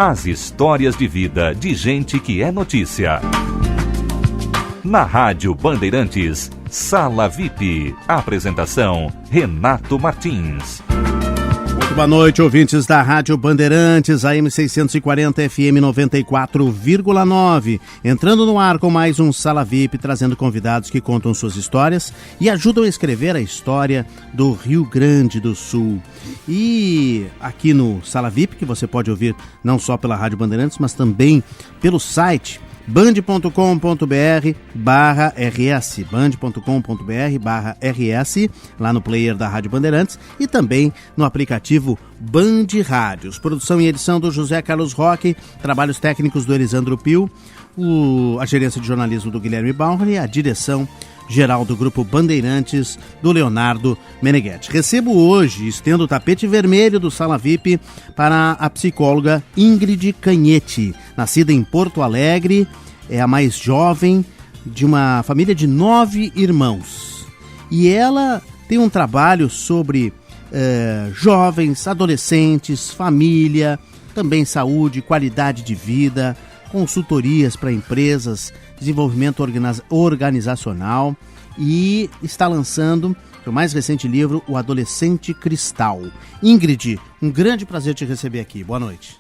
As histórias de vida de gente que é notícia. Na Rádio Bandeirantes, Sala VIP. Apresentação, Renato Martins. Muito boa noite, ouvintes da Rádio Bandeirantes, AM 640 FM 94,9. Entrando no ar com mais um Sala VIP, trazendo convidados que contam suas histórias e ajudam a escrever a história do Rio Grande do Sul. E aqui no Sala VIP, que você pode ouvir não só pela Rádio Bandeirantes, mas também pelo site band.com.br/RS, band.com.br/RS, lá no player da Rádio Bandeirantes e também no aplicativo Band Rádios. Produção e edição do José Carlos Roque, trabalhos técnicos do Elisandro Pio, a gerência de jornalismo do Guilherme Bauer e a direção geral do Grupo Bandeirantes, do Leonardo Meneghetti. Recebo hoje, estendo o tapete vermelho do Sala VIP para a psicóloga Ingrid Canhete, nascida em Porto Alegre, é a mais jovem de uma família de 9 irmãos. E ela tem um trabalho sobre jovens, adolescentes, família, também saúde, qualidade de vida, consultorias para empresas, desenvolvimento organizacional, e está lançando o mais recente livro, O Adolescente Cristal. Ingrid, um grande prazer te receber aqui. Boa noite.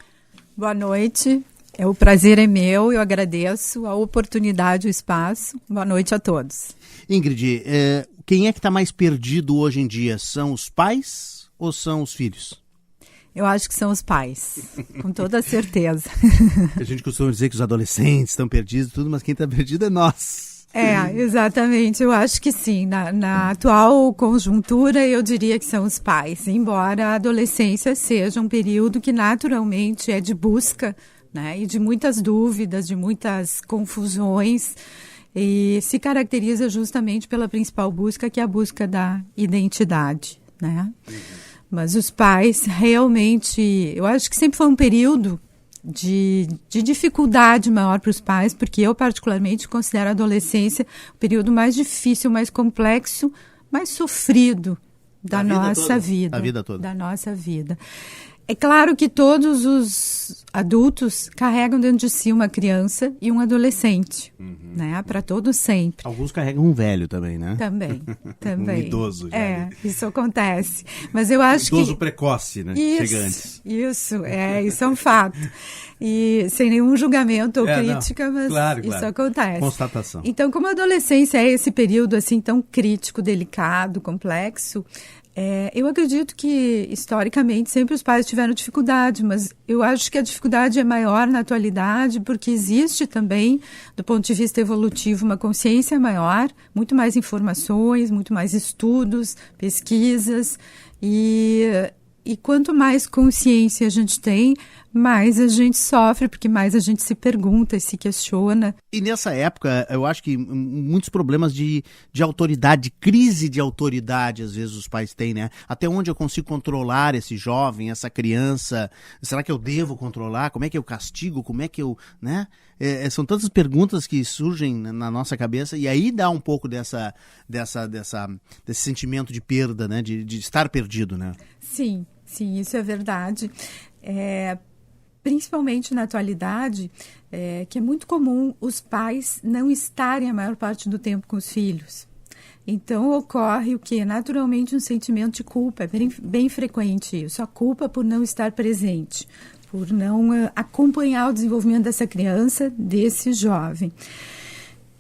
Boa noite. O prazer é meu, eu agradeço a oportunidade, o espaço. Boa noite a todos. Ingrid, quem é que está mais perdido hoje em dia? São os pais ou são os filhos? Eu acho que são os pais, com toda certeza. A gente costuma dizer que os adolescentes estão perdidos e tudo, mas quem está perdido é nós. Exatamente, eu acho que sim. Na atual conjuntura, eu diria que são os pais, embora a adolescência seja um período que naturalmente é de busca, né, e de muitas dúvidas, de muitas confusões, e se caracteriza justamente pela principal busca, que é a busca da identidade, né? Mas os pais realmente, eu acho que sempre foi um período de dificuldade maior para os pais, porque eu particularmente considero a adolescência o período mais difícil, mais complexo, mais sofrido da nossa vida. A vida toda. Da nossa vida. É claro que todos os adultos carregam dentro de si uma criança e um adolescente, né? Para todos sempre. Alguns carregam um velho também, né? Também. Um idoso já. Isso acontece. Mas eu acho idoso precoce, né? Chega antes. Isso é um fato. E sem nenhum julgamento ou crítica, mas claro. Isso acontece. Constatação. Então, como a adolescência é esse período assim tão crítico, delicado, complexo, eu acredito que, historicamente, sempre os pais tiveram dificuldade, mas eu acho que a dificuldade é maior na atualidade, porque existe também, do ponto de vista evolutivo, uma consciência maior, muito mais informações, muito mais estudos, pesquisas, e quanto mais consciência a gente tem, mais a gente sofre, porque mais a gente se pergunta e se questiona. E nessa época, eu acho que muitos problemas de autoridade, crise de autoridade, às vezes os pais têm, né? Até onde eu consigo controlar esse jovem, essa criança? Será que eu devo controlar? Como é que eu castigo? Como é que eu, né? São tantas perguntas que surgem na nossa cabeça, e aí dá um pouco desse sentimento de perda, né? De estar perdido, né? Sim, isso é verdade. Principalmente na atualidade, que é muito comum os pais não estarem a maior parte do tempo com os filhos. Então, ocorre o que? Naturalmente, um sentimento de culpa. É bem frequente isso. A culpa por não estar presente, por não acompanhar o desenvolvimento dessa criança, desse jovem.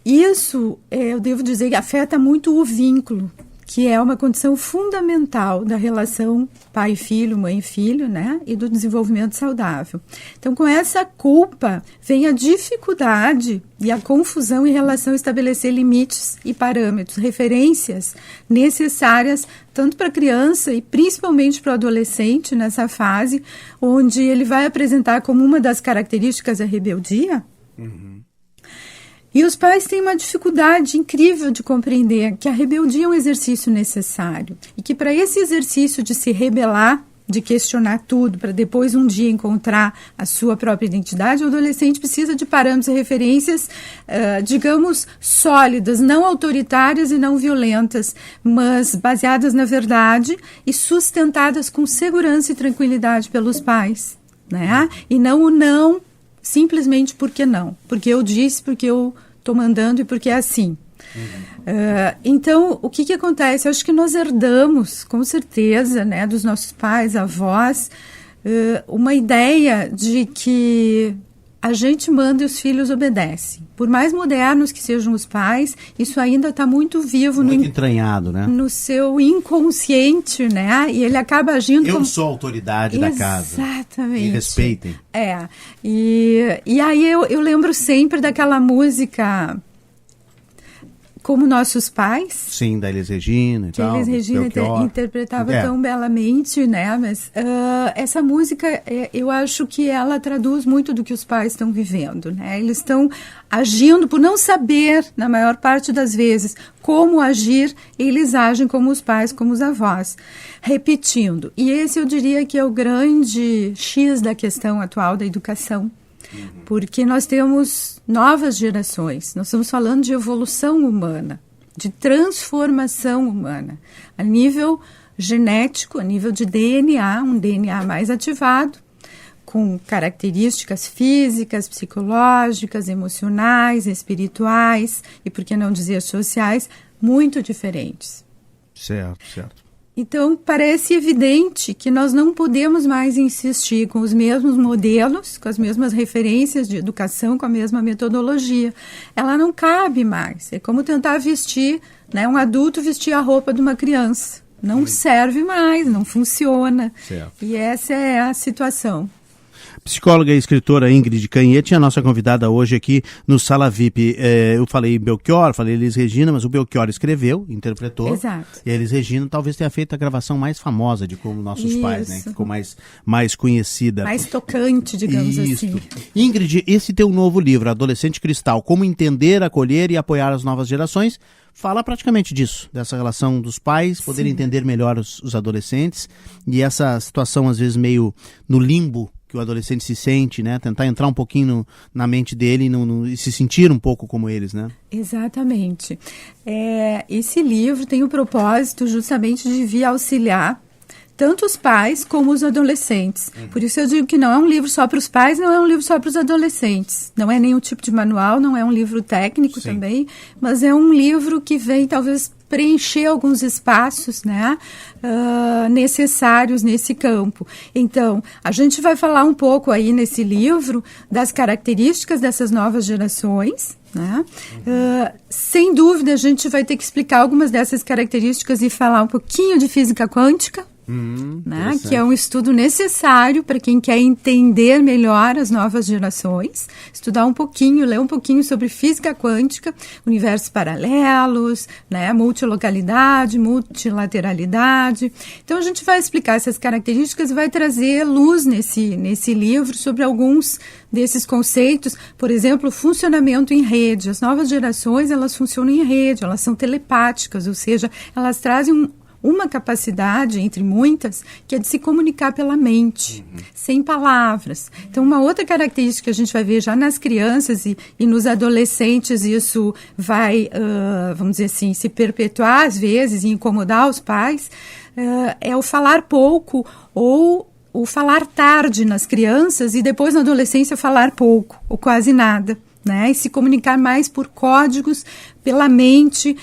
Isso, eu devo dizer, que afeta muito o vínculo, que é uma condição fundamental da relação pai-filho, mãe-filho, né? E do desenvolvimento saudável. Então, com essa culpa, vem a dificuldade e a confusão em relação a estabelecer limites e parâmetros, referências necessárias tanto para a criança e principalmente para o adolescente nessa fase, onde ele vai apresentar como uma das características a rebeldia. E os pais têm uma dificuldade incrível de compreender que a rebeldia é um exercício necessário e que para esse exercício de se rebelar, de questionar tudo, para depois um dia encontrar a sua própria identidade, o adolescente precisa de parâmetros e referências, digamos, sólidas, não autoritárias e não violentas, mas baseadas na verdade e sustentadas com segurança e tranquilidade pelos pais. né? E não o não simplesmente porque não. Porque eu disse, porque eu estou mandando e porque é assim. Então, o que acontece? Eu acho que nós herdamos, com certeza, né, dos nossos pais, avós, uma ideia de que a gente manda e os filhos obedecem. Por mais modernos que sejam os pais, isso ainda está muito vivo. Muito entranhado, né? No seu inconsciente, né? E ele acaba agindo Eu sou a autoridade da casa. Exatamente. Me respeitem. E aí eu lembro sempre daquela música Como Nossos Pais. Sim, da Elis Regina e tal. Elis Regina interpretava tão belamente, né? Mas essa música, eu acho que ela traduz muito do que os pais estão vivendo, né? Eles estão agindo por não saber, na maior parte das vezes, como agir, eles agem como os pais, como os avós. Repetindo. E esse eu diria que é o grande X da questão atual da educação. Porque nós temos novas gerações, nós estamos falando de evolução humana, de transformação humana, a nível genético, a nível de DNA, um DNA mais ativado, com características físicas, psicológicas, emocionais, espirituais e, por que não dizer, sociais, muito diferentes. Certo. Então, parece evidente que nós não podemos mais insistir com os mesmos modelos, com as mesmas referências de educação, com a mesma metodologia. Ela não cabe mais. É como tentar vestir, né, um adulto vestir a roupa de uma criança. Não serve mais, não funciona. Certo. E essa é a situação. Psicóloga e escritora Ingrid Canhete, a nossa convidada hoje aqui no Sala VIP. Eu falei Belchior, falei Elis Regina, mas o Belchior escreveu, interpretou. Exato. E a Elis Regina talvez tenha feito a gravação mais famosa de Como Nossos Pais, né? Que ficou mais conhecida. Mais tocante, digamos assim. Ingrid, esse teu novo livro, Adolescente Cristal, Como Entender, Acolher e Apoiar as Novas Gerações, fala praticamente disso, dessa relação dos pais, poderem entender melhor os adolescentes e essa situação, às vezes, meio no limbo que o adolescente se sente, né? Tentar entrar um pouquinho na mente dele e se sentir um pouco como eles, né? Exatamente. Esse livro tem o propósito justamente de vir auxiliar tanto os pais como os adolescentes. Por isso eu digo que não é um livro só para os pais, não é um livro só para os adolescentes. Não é nenhum tipo de manual, não é um livro técnico também, mas é um livro que vem talvez preencher alguns espaços, né, necessários nesse campo. Então, a gente vai falar um pouco aí nesse livro das características dessas novas gerações, né? Sem dúvida, a gente vai ter que explicar algumas dessas características e falar um pouquinho de física quântica, né, que é um estudo necessário para quem quer entender melhor as novas gerações, estudar um pouquinho, ler um pouquinho sobre física quântica, universos paralelos, né, multilocalidade, multilateralidade. Então a gente vai explicar essas características e vai trazer luz nesse livro sobre alguns desses conceitos, por exemplo, funcionamento em rede. As novas gerações, elas funcionam em rede, elas são telepáticas, ou seja, elas trazem uma capacidade, entre muitas, que é de se comunicar pela mente, sem palavras. Então, uma outra característica que a gente vai ver já nas crianças e nos adolescentes, isso vai, vamos dizer assim, se perpetuar às vezes e incomodar os pais, é o falar pouco ou o falar tarde nas crianças e depois na adolescência falar pouco ou quase nada. Né, e se comunicar mais por códigos, pela mente,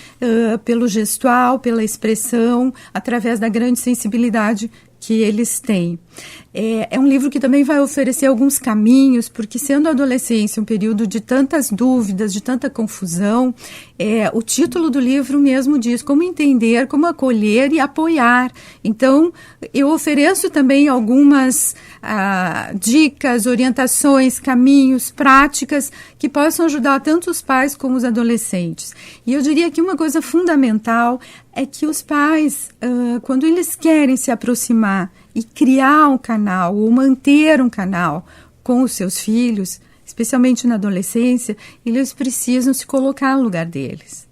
pelo gestual, pela expressão, através da grande sensibilidade que eles têm. É um livro que também vai oferecer alguns caminhos, porque sendo a adolescência um período de tantas dúvidas, de tanta confusão, o título do livro mesmo diz como entender, como acolher e apoiar. Então, eu ofereço também algumas dicas, orientações, caminhos, práticas que possam ajudar tanto os pais como os adolescentes. E eu diria que uma coisa fundamental é que os pais, quando eles querem se aproximar e criar um canal ou manter um canal com os seus filhos, especialmente na adolescência, eles precisam se colocar no lugar deles.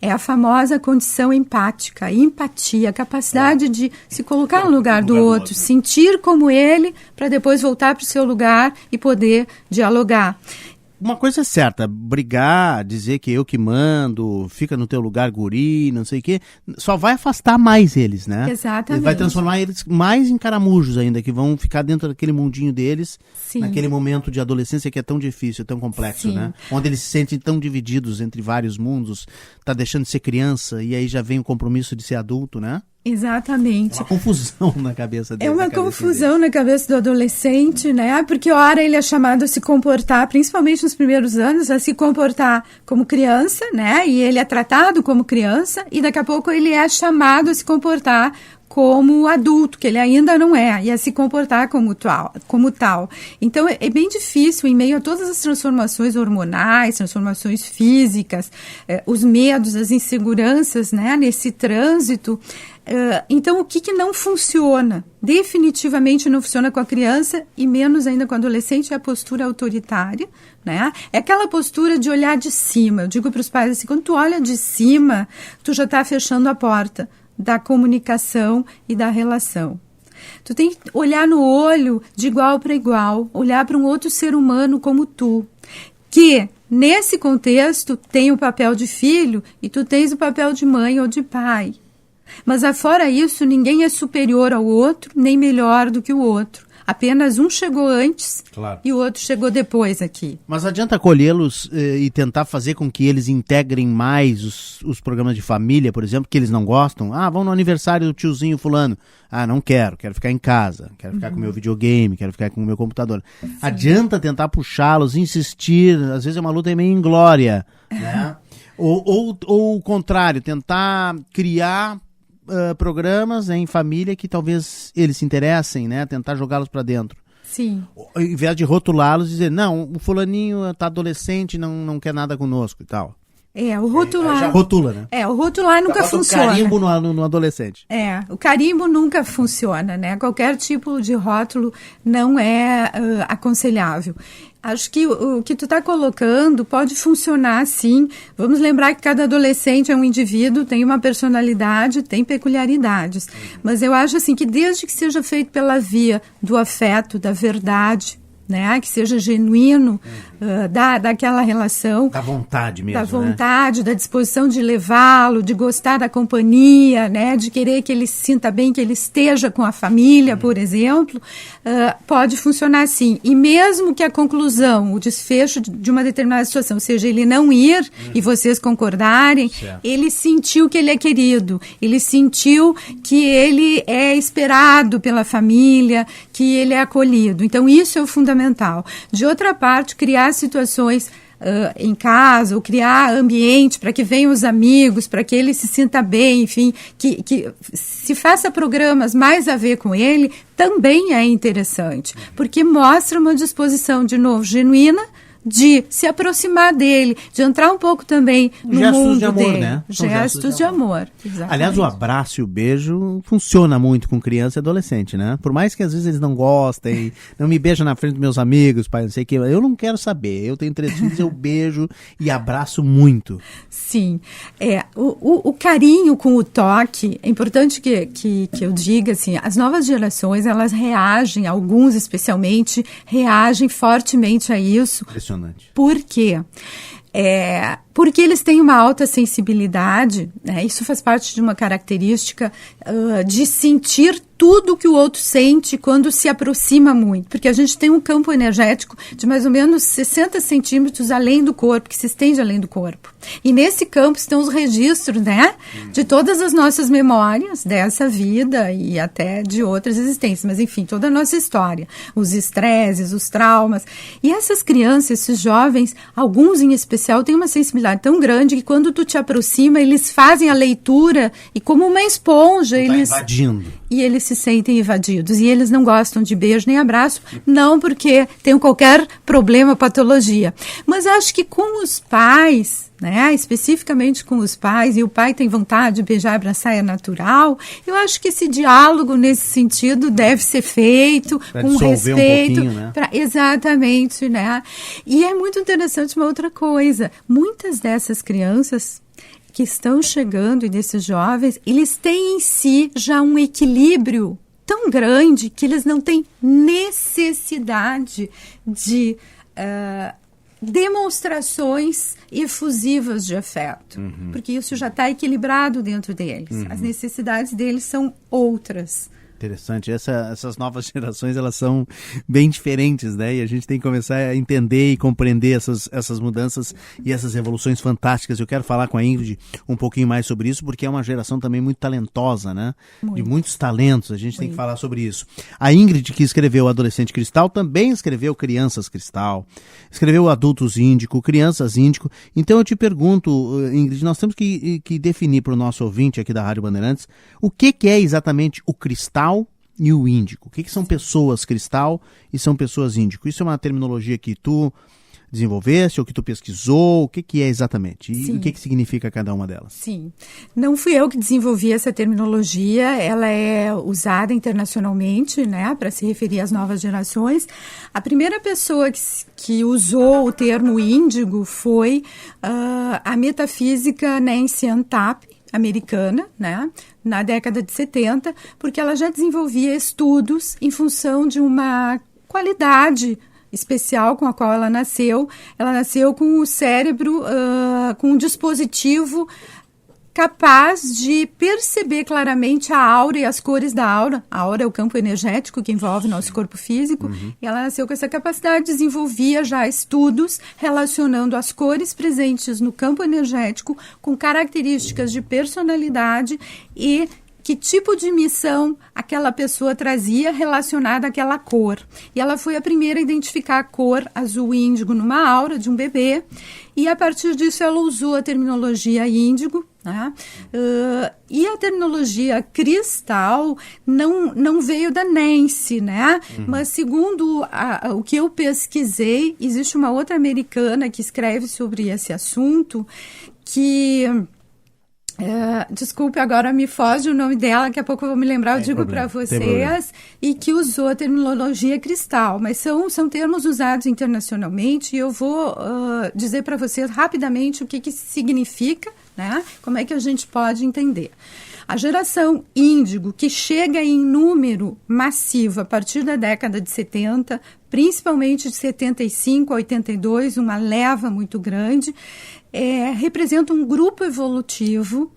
É a famosa condição empática, empatia, a capacidade de se colocar no lugar do outro, sentir como ele, para depois voltar para o seu lugar e poder dialogar. uma coisa é certa, brigar, dizer que eu que mando, fica no teu lugar guri, não sei o quê, só vai afastar mais eles, né? Exatamente. Vai transformar eles mais em caramujos ainda, que vão ficar dentro daquele mundinho deles, sim, naquele momento de adolescência que é tão difícil, tão complexo, sim, né? Onde eles se sentem tão divididos entre vários mundos, tá deixando de ser criança e aí já vem o compromisso de ser adulto, né? Exatamente. É uma confusão na cabeça dele. É uma confusão na cabeça do adolescente, né? Porque ora ele é chamado a se comportar, principalmente nos primeiros anos, a se comportar como criança, né? E ele é tratado como criança, e daqui a pouco ele é chamado a se comportar como adulto, que ele ainda não é, e a se comportar como tal. Então, é bem difícil, em meio a todas as transformações hormonais, transformações físicas, os medos, as inseguranças, né, nesse trânsito. Então, o que não funciona? Definitivamente não funciona com a criança, e menos ainda com o adolescente, é a postura autoritária, né? É aquela postura de olhar de cima. Eu digo para os pais assim, quando tu olha de cima, tu já está fechando a porta da comunicação e da relação. Tu tem que olhar no olho de igual para igual, olhar para um outro ser humano como tu, que nesse contexto tem o papel de filho e tu tens o papel de mãe ou de pai. Mas afora isso, ninguém é superior ao outro, nem melhor do que o outro. Apenas um chegou antes, claro, e o outro chegou depois aqui. Mas adianta acolhê-los e tentar fazer com que eles integrem mais os programas de família, por exemplo, que eles não gostam? Ah, vão no aniversário do tiozinho fulano. Ah, não quero ficar em casa, quero ficar com o meu videogame, quero ficar com o meu computador. Sim. Adianta tentar puxá-los, insistir, às vezes é uma luta meio inglória, né? ou o contrário, tentar criar programas em família que talvez eles se interessem, né? Tentar jogá-los para dentro. Sim. Ao invés de rotulá-los e dizer, não, o fulaninho tá adolescente, não quer nada conosco e tal. O rotular... Já rotula, né? O rotular nunca funciona. O carimbo no adolescente. O carimbo nunca funciona, né? Qualquer tipo de rótulo não é aconselhável. Acho que o que tu está colocando pode funcionar, sim. Vamos lembrar que cada adolescente é um indivíduo, tem uma personalidade, tem peculiaridades. Mas eu acho assim que desde que seja feito pela via do afeto, da verdade, né, que seja genuíno, daquela relação. Da vontade mesmo, da vontade, né? Da disposição de levá-lo, de gostar da companhia, né, de querer que ele se sinta bem, que ele esteja com a família, por exemplo, pode funcionar sim. E mesmo que a conclusão, o desfecho de uma determinada situação seja ele não ir e vocês concordarem, certo, ele sentiu que ele é querido, ele sentiu que ele é esperado pela família, que ele é acolhido. Então, isso é o fundamental. De outra parte, criar situações em casa, ou criar ambiente para que venham os amigos, para que ele se sinta bem, enfim, que se faça programas mais a ver com ele, também é interessante, porque mostra uma disposição, de novo, genuína, de se aproximar dele, de entrar um pouco também no mundo de amor, dele. Né? Gestos de amor. Aliás, o abraço e o beijo funciona muito com criança e adolescente, né? Por mais que às vezes eles não gostem, não me beijam na frente dos meus amigos, pai, não sei o que, eu não quero saber. Eu tenho 3 filhos, eu beijo e abraço muito. Sim. O carinho com o toque, é importante que eu diga, assim, as novas gerações, elas reagem, alguns especialmente, reagem fortemente a isso. Impressionante. Por quê? Porque eles têm uma alta sensibilidade, né? Isso faz parte de uma característica de sentir tudo que o outro sente quando se aproxima muito, porque a gente tem um campo energético de mais ou menos 60 centímetros além do corpo, que se estende além do corpo. E nesse campo estão os registros, né, de todas as nossas memórias dessa vida e até de outras existências, mas enfim, toda a nossa história, os estresses, os traumas. E essas crianças, esses jovens, alguns em especial, têm uma sensibilidade tão grande que quando tu te aproxima, eles fazem a leitura e como uma esponja, eles... invadindo. E eles se sentem invadidos. E eles não gostam de beijo nem abraço, não porque tenham qualquer problema, patologia. Mas acho que com os pais, né, especificamente com os pais, e o pai tem vontade de beijar e abraçar, é natural, eu acho que esse diálogo nesse sentido deve ser feito pra com respeito. Um né? Exatamente, né? E é muito interessante uma outra coisa. Muitas dessas crianças que estão chegando e desses jovens, eles têm em si já um equilíbrio tão grande que eles não têm necessidade de demonstrações efusivas de afeto, porque isso já está equilibrado dentro deles. As necessidades deles são outras. Interessante. Essas novas gerações, elas são bem diferentes, né? E a gente tem que começar a entender e compreender essas mudanças e essas evoluções fantásticas. Eu quero falar com a Ingrid um pouquinho mais sobre isso, porque é uma geração também muito talentosa, né? Muito. De muitos talentos. A gente tem que falar sobre isso. A Ingrid, que escreveu Adolescente Cristal, também escreveu Crianças Cristal, escreveu Adultos Índico, Crianças Índico. Então eu te pergunto, Ingrid, nós temos que definir para o nosso ouvinte aqui da Rádio Bandeirantes o que é exatamente o cristal e o índico. O que são pessoas cristal e são pessoas índico? Isso é uma terminologia que tu desenvolveste ou que tu pesquisou? O que é exatamente? E o que significa cada uma delas? Sim. Não fui eu que desenvolvi essa terminologia, ela é usada internacionalmente, né, para se referir às novas gerações. A primeira pessoa que usou o termo índigo foi a metafísica Nancy Antap, americana, né, na década de 70, porque ela já desenvolvia estudos em função de uma qualidade especial com a qual ela nasceu. Ela nasceu com o cérebro, com um dispositivo capaz de perceber claramente a aura e as cores da aura. A aura é o campo energético que envolve nosso corpo físico. E ela nasceu com essa capacidade, desenvolvia já estudos relacionando as cores presentes no campo energético com características de personalidade e que tipo de missão aquela pessoa trazia relacionada àquela cor. E ela foi a primeira a identificar a cor azul índigo numa aura de um bebê, e a partir disso ela usou a terminologia índigo, né? E a terminologia cristal não veio da Nancy, né? Mas segundo o que eu pesquisei, existe uma outra americana que escreve sobre esse assunto, que... desculpe, agora me foge o nome dela, daqui a pouco eu vou me lembrar, eu digo para vocês, e que usou a terminologia cristal, mas são termos usados internacionalmente, e eu vou dizer para vocês rapidamente o que significa, né? Como é que a gente pode entender. A geração índigo, que chega em número massivo a partir da década de 70, principalmente de 75 a 82, uma leva muito grande, representa um grupo evolutivo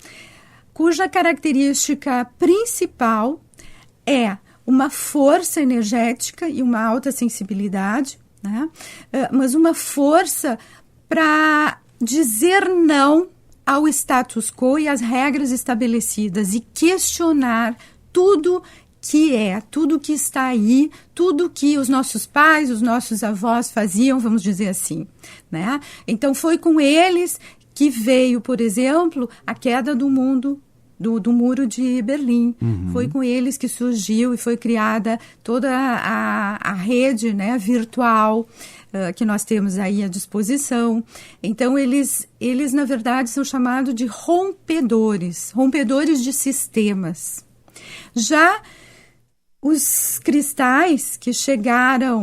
cuja característica principal é uma força energética e uma alta sensibilidade, né? Mas uma força para dizer não ao status quo e às regras estabelecidas e questionar tudo que está aí, tudo que os nossos pais, os nossos avós faziam, vamos dizer assim, né? Então foi com eles que veio, por exemplo, a queda do mundo, do Muro de Berlim. Foi com eles que surgiu e foi criada toda a rede, né, virtual que nós temos aí à disposição. Então, eles, na verdade, são chamados de rompedores de sistemas. Já os cristais que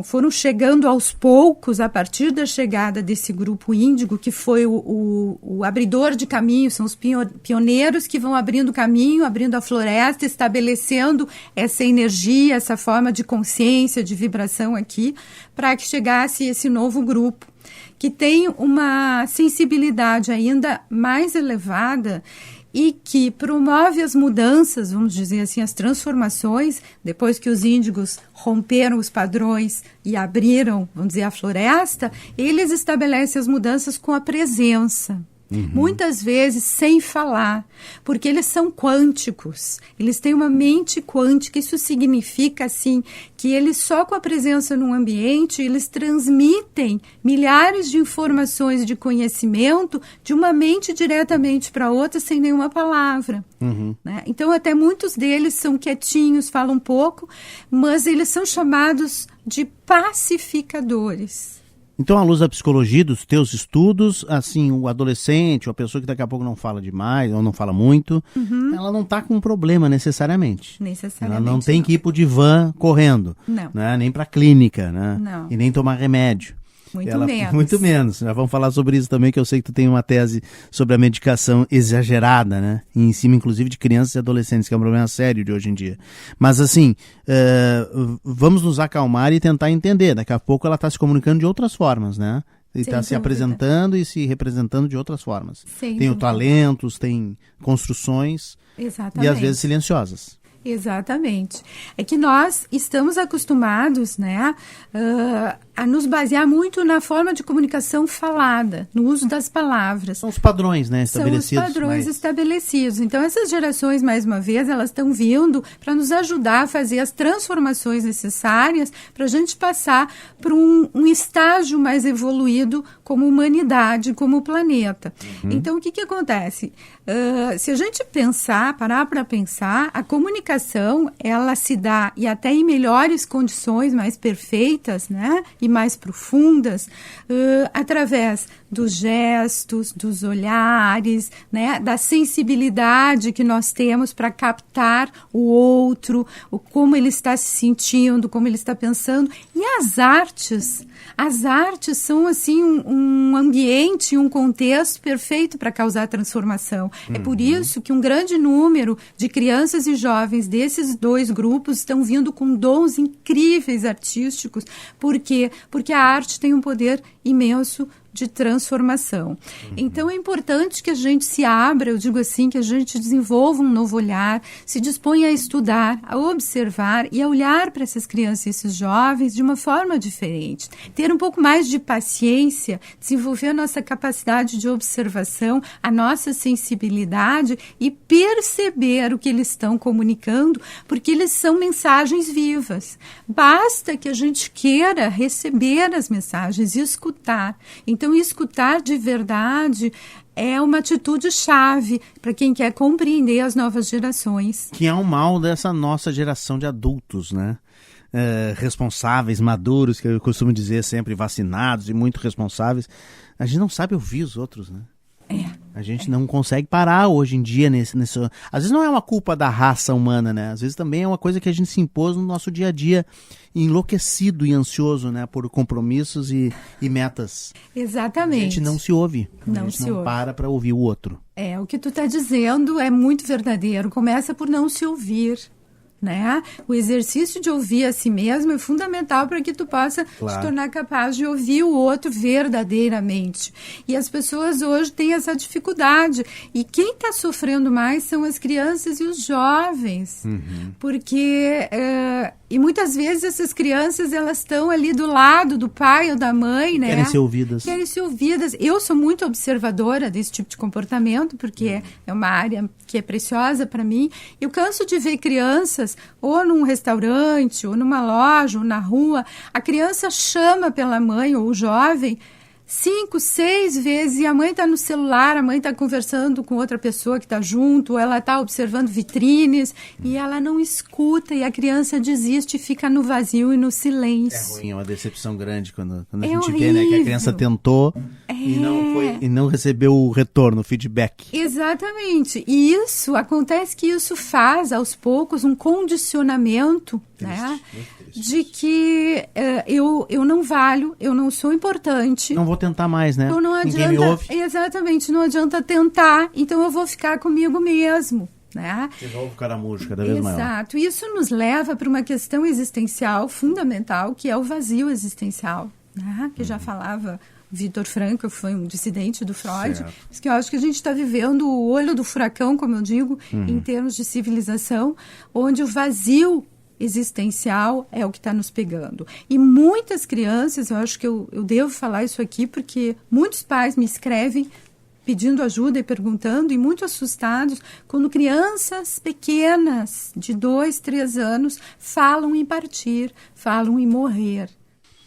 foram chegando aos poucos a partir da chegada desse grupo índigo, que foi o abridor de caminho, são os pioneiros que vão abrindo caminho, abrindo a floresta, estabelecendo essa energia, essa forma de consciência, de vibração aqui, para que chegasse esse novo grupo, que tem uma sensibilidade ainda mais elevada e que promove as mudanças, vamos dizer assim, as transformações, depois que os índigos romperam os padrões e abriram, vamos dizer, a floresta, eles estabelecem as mudanças com a presença. Muitas vezes sem falar, porque eles são quânticos, eles têm uma mente quântica. Isso significa, assim, que eles só com a presença num ambiente, eles transmitem milhares de informações de conhecimento de uma mente diretamente para outra sem nenhuma palavra. Né? Então, até muitos deles são quietinhos, falam pouco, mas eles são chamados de pacificadores. Então, à luz da psicologia, dos teus estudos, assim, o adolescente, ou a pessoa que daqui a pouco não fala demais, ou não fala muito, ela não está com um problema necessariamente. Ela não tem que ir pro divã correndo, né? Nem para clínica, né? Não. E nem tomar remédio. Muito menos. Nós vamos falar sobre isso também, que eu sei que tu tem uma tese sobre a medicação exagerada, né? Em cima, inclusive, de crianças e adolescentes, que é um problema sério de hoje em dia. Mas, assim, vamos nos acalmar e tentar entender. Daqui a pouco ela está se comunicando de outras formas, né? E está se apresentando e se representando de outras formas. Sem tem dúvida. talentos, tem construções. Exatamente. E às vezes silenciosas. Exatamente. É que nós estamos acostumados, né, a nos basear muito na forma de comunicação falada, no uso das palavras. São os padrões, né, estabelecidos. São os padrões estabelecidos. Então, essas gerações, mais uma vez, elas estão vindo para nos ajudar a fazer as transformações necessárias para a gente passar para um estágio mais evoluído como humanidade, como planeta. Então, o que acontece? Se a gente parar para pensar, a comunicação, ela se dá, e até em melhores condições, mais perfeitas, né, e mais profundas, através dos gestos, dos olhares, né, da sensibilidade que nós temos para captar o outro, como ele está se sentindo, como ele está pensando. E as artes são assim um ambiente, um contexto perfeito para causar transformação. É por isso que um grande número de crianças e jovens desses dois grupos estão vindo com dons incríveis artísticos. Por quê? Porque a arte tem um poder imenso de transformação. Então, é importante que a gente se abra, eu digo assim, que a gente desenvolva um novo olhar, se disponha a estudar, a observar e a olhar para essas crianças e esses jovens de uma forma diferente. Ter um pouco mais de paciência, desenvolver a nossa capacidade de observação, a nossa sensibilidade e perceber o que eles estão comunicando, porque eles são mensagens vivas. Basta que a gente queira receber as mensagens e escutar. Então, escutar de verdade é uma atitude chave para quem quer compreender as novas gerações. Que é um mal dessa nossa geração de adultos, né? Responsáveis, maduros, que eu costumo dizer sempre, vacinados e muito responsáveis. A gente não sabe ouvir os outros, né? A gente não consegue parar hoje em dia nesse... Às vezes não é uma culpa da raça humana, né? Às vezes também é uma coisa que a gente se impôs no nosso dia a dia, enlouquecido e ansioso, né? Por compromissos e metas. Exatamente. A gente não se ouve. Não a gente se não ouve. para ouvir o outro. O que tu está dizendo é muito verdadeiro. Começa por não se ouvir. Né? O exercício de ouvir a si mesmo é fundamental para que tu possa te tornar capaz de ouvir o outro verdadeiramente. E as pessoas hoje têm essa dificuldade. E quem está sofrendo mais são as crianças e os jovens. Porque... E muitas vezes essas crianças, elas estão ali do lado do pai ou da mãe, né? Querem ser ouvidas. Querem ser ouvidas. Eu sou muito observadora desse tipo de comportamento, porque é uma área que é preciosa para mim. Eu canso de ver crianças, ou num restaurante, ou numa loja, ou na rua, a criança chama pela mãe ou o jovem 5, 6 vezes, e a mãe está no celular, a mãe está conversando com outra pessoa que está junto, ela está observando vitrines, e ela não escuta, e a criança desiste e fica no vazio e no silêncio. É ruim, é uma decepção grande quando a gente horrível. vê, né, que a criança tentou e não recebeu o retorno, o feedback. Exatamente. E acontece que isso faz, aos poucos, um condicionamento, né, de que eu não valho, eu não sou importante. Não vou tentar mais, né? Então não adianta, ninguém me ouve. Exatamente, não adianta tentar, então eu vou ficar comigo mesmo. Né? De novo caramujo, cada vez maior. Exato. Isso nos leva para uma questão existencial fundamental, que é o vazio existencial, né? Que já falava Viktor Frankl, que foi um dissidente do Freud, mas que eu acho que a gente está vivendo o olho do furacão, como eu digo, em termos de civilização, onde o vazio existencial é o que está nos pegando. E muitas crianças, eu acho que eu devo falar isso aqui, porque muitos pais me escrevem pedindo ajuda e perguntando, e muito assustados, quando crianças pequenas, de 2, 3 anos, falam em partir, falam em morrer.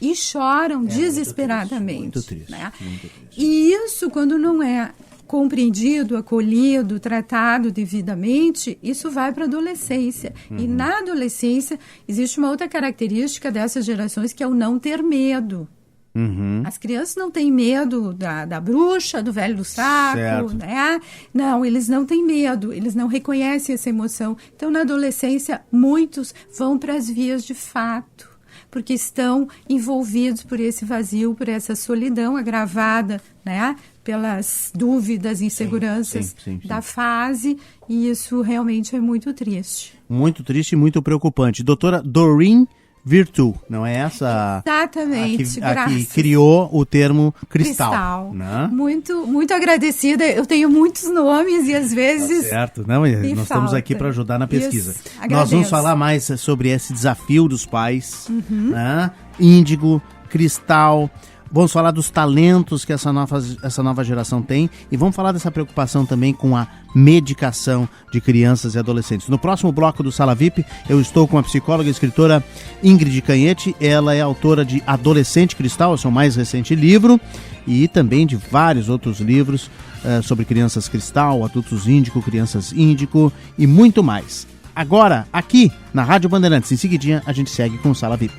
E choram desesperadamente. Muito triste, né? Muito triste. E isso, quando não é compreendido, acolhido, tratado devidamente, isso vai para a adolescência. E na adolescência existe uma outra característica dessas gerações, que é o não ter medo. As crianças não têm medo da bruxa, do velho do saco, né? Não, eles não têm medo, eles não reconhecem essa emoção. Então, na adolescência, muitos vão para as vias de fato, porque estão envolvidos por esse vazio, por essa solidão agravada, né? Pelas dúvidas, inseguranças da fase, e isso realmente é muito triste. Muito triste e muito preocupante. Doutora Doreen Virtu, não é essa? Exatamente, a que criou o termo cristal. Né? Muito agradecida. Eu tenho muitos nomes e às vezes... Tá certo, não, nós estamos aqui para ajudar na pesquisa. Nós vamos falar mais sobre esse desafio dos pais, né? Índigo, cristal... Vamos falar dos talentos que essa nova geração tem e vamos falar dessa preocupação também com a medicação de crianças e adolescentes. No próximo bloco do Sala VIP, eu estou com a psicóloga e escritora Ingrid Canhete. Ela é autora de Adolescente Cristal, o seu mais recente livro, e também de vários outros livros sobre crianças cristal, adultos índico, crianças índico e muito mais. Agora, aqui na Rádio Bandeirantes, em seguidinha, a gente segue com o Sala VIP.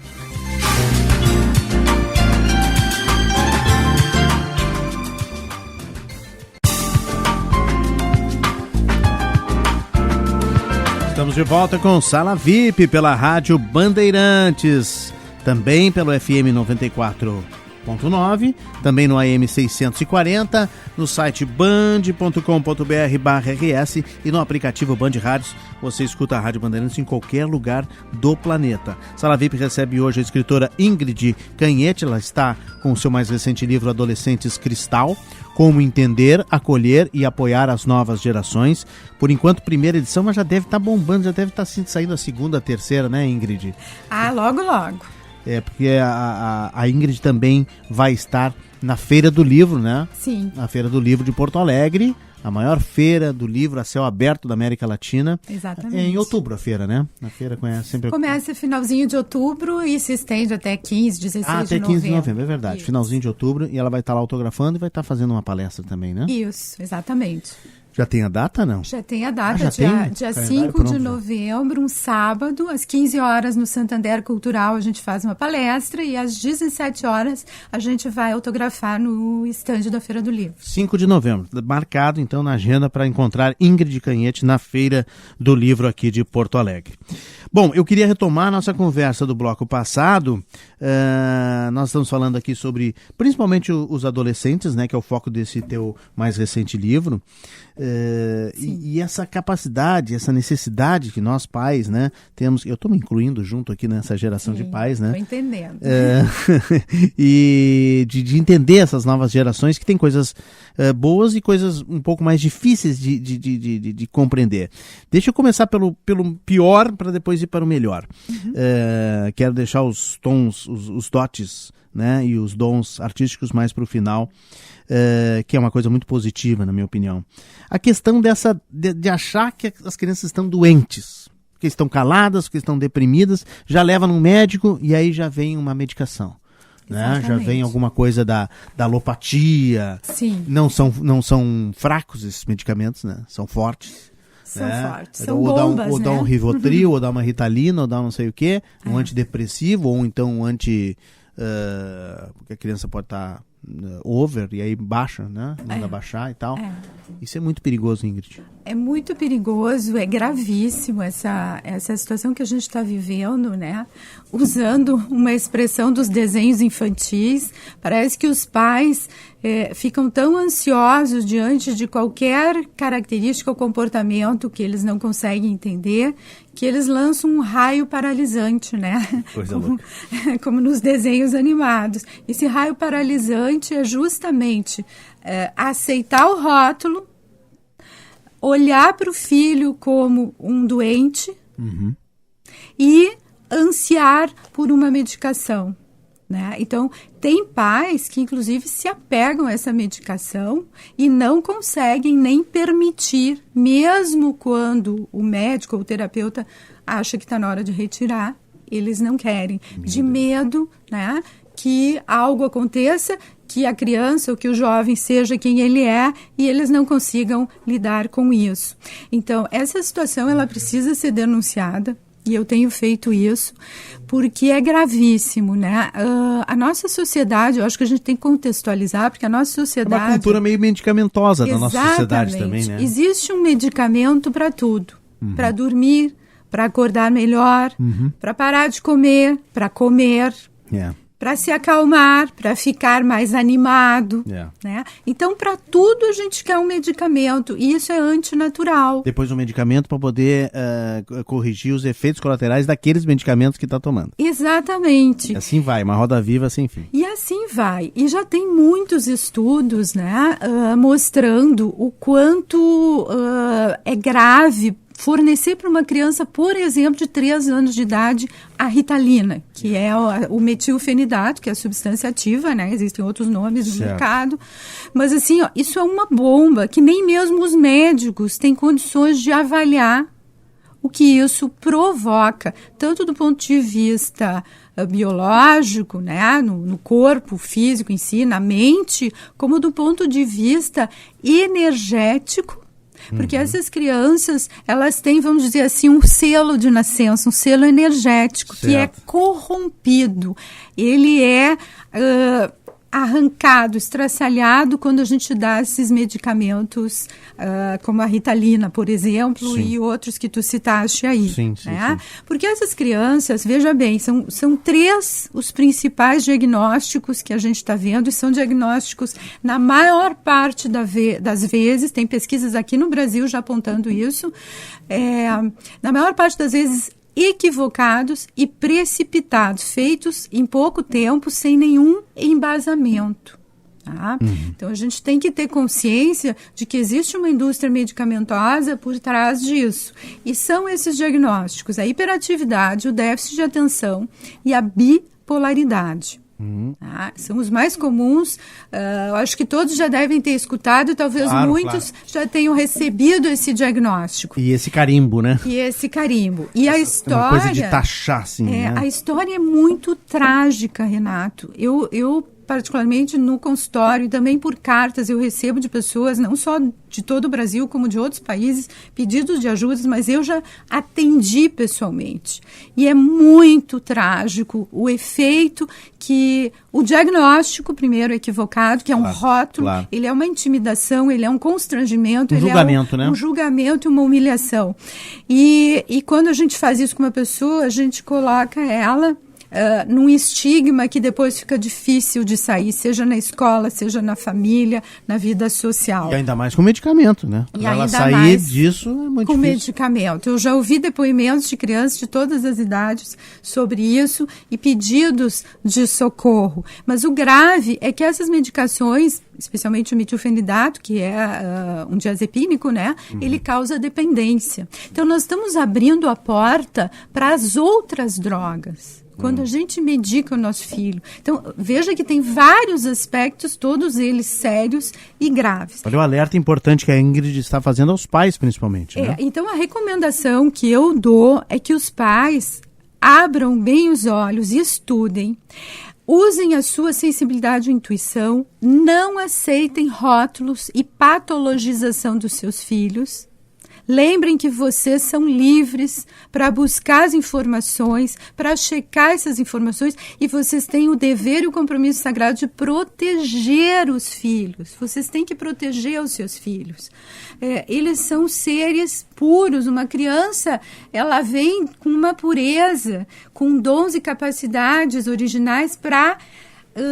Estamos de volta com Sala VIP pela Rádio Bandeirantes, também pelo FM 94.9, também no AM 640, no site band.com.br/rs e no aplicativo Band Rádios. Você escuta a Rádio Bandeirantes em qualquer lugar do planeta. Sala VIP recebe hoje a escritora Ingrid Canhete. Ela está com o seu mais recente livro Adolescentes Cristal, Como Entender, Acolher e Apoiar as Novas Gerações. Por enquanto, primeira edição, mas já deve estar bombando, já deve estar saindo a segunda, a terceira, né, Ingrid? Logo. Porque a Ingrid também vai estar na Feira do Livro, né? Sim. Na Feira do Livro de Porto Alegre, a maior feira do livro a céu aberto da América Latina. Exatamente. É em outubro a feira, né? A feira sempre... Começa finalzinho de outubro e se estende até 15, 16 de novembro. Até 15 de novembro, é verdade. Isso. Finalzinho de outubro, e ela vai estar lá autografando e vai estar fazendo uma palestra também, né? Isso, exatamente. Já tem a data, não? Já tem a data, dia 5 pronto, de novembro, um sábado, às 15 horas no Santander Cultural a gente faz uma palestra e às 17 horas a gente vai autografar no estande da Feira do Livro. 5 de novembro, marcado então na agenda para encontrar Ingrid Canhete na Feira do Livro aqui de Porto Alegre. Bom, eu queria retomar a nossa conversa do bloco passado. Nós estamos falando aqui sobre, principalmente os adolescentes, né, que é o foco desse teu mais recente livro. E essa capacidade, essa necessidade que nós pais, né, temos, eu estou me incluindo junto aqui nessa geração de pais, né? Estou entendendo. E de entender essas novas gerações que tem coisas boas e coisas um pouco mais difíceis de compreender. Deixa eu começar pelo pior para depois ir para o melhor. Quero deixar os tons, os dotes, né, e os dons artísticos mais para o final, que é uma coisa muito positiva, na minha opinião. A questão de achar que as crianças estão doentes, que estão caladas, que estão deprimidas, já leva no médico e aí já vem uma medicação. Né? Já vem alguma coisa da alopatia. Sim. Não são fracos esses medicamentos, né? São fortes. São fortes, são bombas, ou dá um Rivotril, ou dá uma Ritalina, ou dá não sei o quê, um antidepressivo, ou então um porque a criança pode estar over, e aí baixa, né? Manda baixar e tal. Isso é muito perigoso, Ingrid. É muito perigoso, é gravíssimo essa situação que a gente está vivendo, né? Usando uma expressão dos desenhos infantis, parece que os pais ficam tão ansiosos diante de qualquer característica ou comportamento que eles não conseguem entender, que eles lançam um raio paralisante, né? Como nos desenhos animados. Esse raio paralisante é justamente aceitar o rótulo, olhar para o filho como um doente e ansiar por uma medicação. Né? Então, tem pais que, inclusive, se apegam a essa medicação e não conseguem nem permitir, mesmo quando o médico ou o terapeuta acha que está na hora de retirar, eles não querem, de medo, né, que algo aconteça, que a criança ou que o jovem seja quem ele é e eles não consigam lidar com isso. Então, essa situação ela precisa ser denunciada. E eu tenho feito isso porque é gravíssimo, né? A nossa sociedade, eu acho que a gente tem que contextualizar, porque a nossa sociedade... É uma cultura meio medicamentosa da nossa sociedade também, né? Existe um medicamento para tudo. Para dormir, para acordar melhor, para parar de comer, para comer. para se acalmar, para ficar mais animado, né? Então, para tudo a gente quer um medicamento, e isso é antinatural. Depois um medicamento para poder corrigir os efeitos colaterais daqueles medicamentos que está tomando. Exatamente. E assim vai, uma roda viva sem fim. E assim vai. E já tem muitos estudos, né, mostrando o quanto é grave fornecer para uma criança, por exemplo, de 3 anos de idade, a Ritalina, que é o metilfenidato, que é a substância ativa, né? Existem outros nomes no mercado. Mas, assim, isso é uma bomba que nem mesmo os médicos têm condições de avaliar o que isso provoca, tanto do ponto de vista biológico, né, no corpo físico em si, na mente, como do ponto de vista energético. Porque essas crianças, elas têm, vamos dizer assim, um selo de nascença, um selo energético, que é corrompido. Ele é arrancado, estraçalhado quando a gente dá esses medicamentos, como a Ritalina, por exemplo, e outros que tu citaste aí. Sim. Porque essas crianças, veja bem, são 3 os principais diagnósticos que a gente está vendo, e são diagnósticos, na maior parte das vezes, tem pesquisas aqui no Brasil já apontando isso, na maior parte das vezes equivocados e precipitados, feitos em pouco tempo, sem nenhum embasamento. Tá? Então, a gente tem que ter consciência de que existe uma indústria medicamentosa por trás disso. E são esses diagnósticos: a hiperatividade, o déficit de atenção e a bipolaridade. São os mais comuns. Eu acho que todos já devem ter escutado, e talvez muitos já tenham recebido esse diagnóstico. E esse carimbo, né? E a história... Uma coisa de taxar, assim, né? A história é muito trágica, Renato. Eu particularmente no consultório e também por cartas, eu recebo de pessoas, não só de todo o Brasil, como de outros países, pedidos de ajudas, mas eu já atendi pessoalmente. E é muito trágico o efeito que o diagnóstico, primeiro, equivocado, que é um rótulo, ele é uma intimidação, ele é um constrangimento, ele julgamento, é um julgamento e uma humilhação. E quando a gente faz isso com uma pessoa, a gente coloca ela num estigma que depois fica difícil de sair, seja na escola, seja na família, na vida social. E ainda mais com medicamento, né? Para ela sair disso é muito difícil. Com medicamento. Eu já ouvi depoimentos de crianças de todas as idades sobre isso e pedidos de socorro. Mas o grave é que essas medicações, especialmente o metilfenidato, que é um diazepínico, né? Ele causa dependência. Então, nós estamos abrindo a porta para as outras drogas. Quando a gente medica o nosso filho. Então, veja que tem vários aspectos, todos eles sérios e graves. Olha o alerta importante que a Ingrid está fazendo aos pais, principalmente. Né? Então, a recomendação que eu dou é que os pais abram bem os olhos e estudem. Usem a sua sensibilidade e intuição. Não aceitem rótulos e patologização dos seus filhos. Lembrem que vocês são livres para buscar as informações, para checar essas informações, e vocês têm o dever e o compromisso sagrado de proteger os filhos. Vocês têm que proteger os seus filhos. Eles são seres puros. Uma criança, ela vem com uma pureza, com dons e capacidades originais para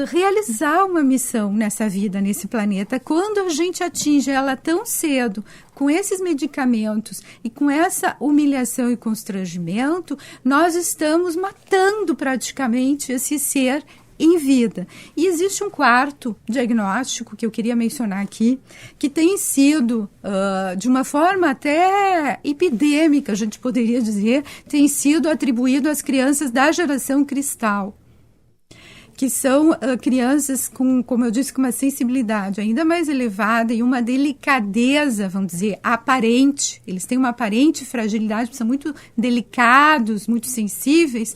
realizar uma missão nessa vida, nesse planeta. Quando a gente atinge ela tão cedo, com esses medicamentos e com essa humilhação e constrangimento, nós estamos matando praticamente esse ser em vida. E existe um quarto diagnóstico que eu queria mencionar aqui, que tem sido, de uma forma até epidêmica, a gente poderia dizer, tem sido atribuído às crianças da geração cristal, que são crianças com, como eu disse, com uma sensibilidade ainda mais elevada e uma delicadeza, vamos dizer, aparente. Eles têm uma aparente fragilidade, são muito delicados, muito sensíveis.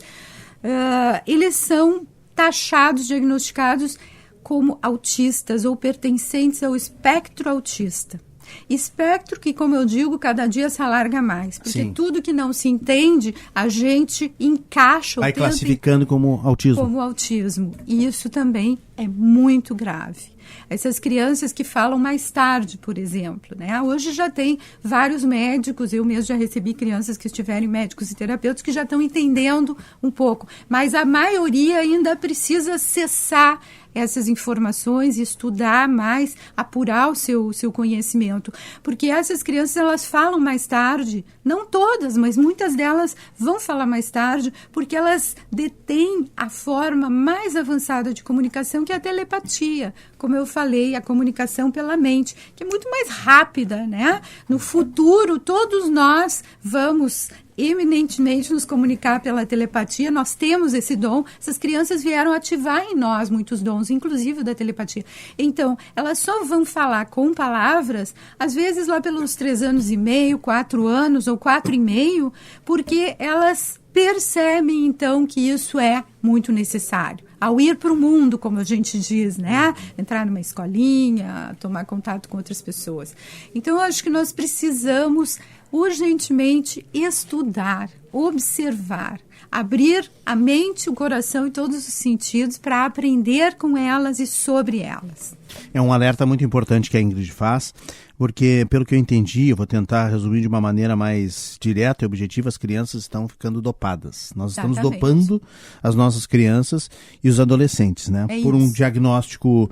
Eles são taxados, diagnosticados como autistas ou pertencentes ao espectro autista. Espectro que, como eu digo, cada dia se alarga mais. Porque tudo que não se entende, a gente encaixa... Vai classificando como autismo. Como autismo. E isso também é muito grave. Essas crianças que falam mais tarde, por exemplo, né? Hoje já tem vários médicos, eu mesmo já recebi crianças que estiverem médicos e terapeutas que já estão entendendo um pouco, mas a maioria ainda precisa acessar essas informações, estudar mais, apurar o seu conhecimento, porque essas crianças, elas falam mais tarde, não todas, mas muitas delas vão falar mais tarde, porque elas detêm a forma mais avançada de comunicação, que é a telepatia, como eu falei, a comunicação pela mente, que é muito mais rápida, né? No futuro, todos nós vamos eminentemente nos comunicar pela telepatia, nós temos esse dom, essas crianças vieram ativar em nós muitos dons, inclusive da telepatia. Então, elas só vão falar com palavras, às vezes lá pelos 3 anos e meio, 4 anos ou 4,5, porque elas percebem, então, que isso é muito necessário. Ao ir para o mundo, como a gente diz, né? Entrar numa escolinha, tomar contato com outras pessoas. Então, eu acho que nós precisamos urgentemente estudar, observar, abrir a mente, o coração e todos os sentidos para aprender com elas e sobre elas. É um alerta muito importante que a Ingrid faz, porque, pelo que eu entendi, eu vou tentar resumir de uma maneira mais direta e objetiva, as crianças estão ficando dopadas. Nós estamos dopando as nossas crianças e os adolescentes, né? Por um diagnóstico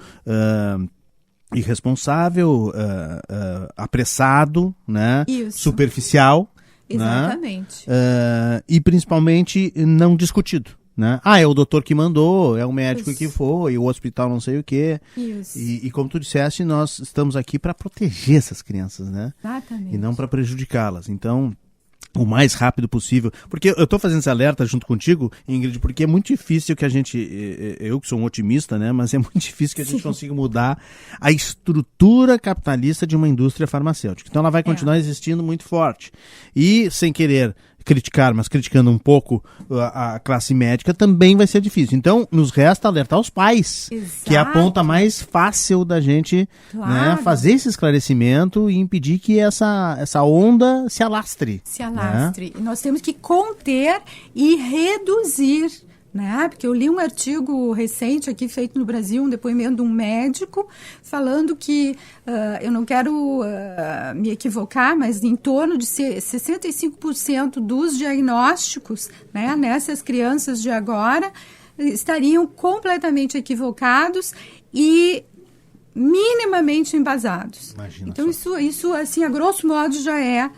irresponsável, apressado, né? Superficial. Exatamente. Né? E principalmente não discutido. Né? É o doutor que mandou, é o médico que foi, o hospital não sei o quê. E como tu disseste, nós estamos aqui para proteger essas crianças, né? Exatamente. E não para prejudicá-las. Então, o mais rápido possível. Porque eu estou fazendo esse alerta junto contigo, Ingrid, porque é muito difícil que a gente, eu que sou um otimista, né? Mas é muito difícil que a gente consiga mudar a estrutura capitalista de uma indústria farmacêutica. Então ela vai continuar existindo muito forte. E, sem querer criticar, mas criticando um pouco a classe médica, também vai ser difícil. Então, nos resta alertar os pais, que é a ponta mais fácil da gente né, fazer esse esclarecimento e impedir que essa onda se alastre. Né? E nós temos que conter e reduzir, né? Porque eu li um artigo recente aqui feito no Brasil, um depoimento de um médico falando que, eu não quero me equivocar, mas em torno de 65% dos diagnósticos, né, nessas crianças de agora estariam completamente equivocados e minimamente embasados. Imagina então isso assim, a grosso modo já é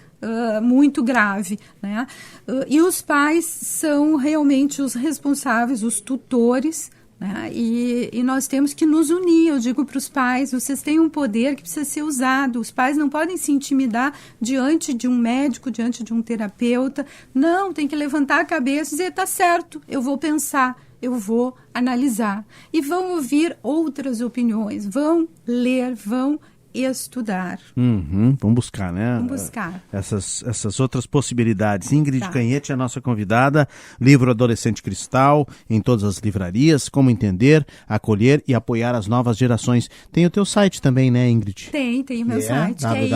muito grave, né? E os pais são realmente os responsáveis, os tutores, né? E nós temos que nos unir. Eu digo para os pais, vocês têm um poder que precisa ser usado. Os pais não podem se intimidar diante de um médico, diante de um terapeuta. Não, tem que levantar a cabeça e dizer, tá certo, eu vou pensar, eu vou analisar. E vão ouvir outras opiniões, vão ler, vão estudar. Vamos buscar, né? Vamos buscar. Essas outras possibilidades. Ingrid Canhete é a nossa convidada. Livro Adolescente Cristal, em todas as livrarias. Como entender, acolher e apoiar as novas gerações. Tem o teu site também, né, Ingrid? Tem o meu site, que é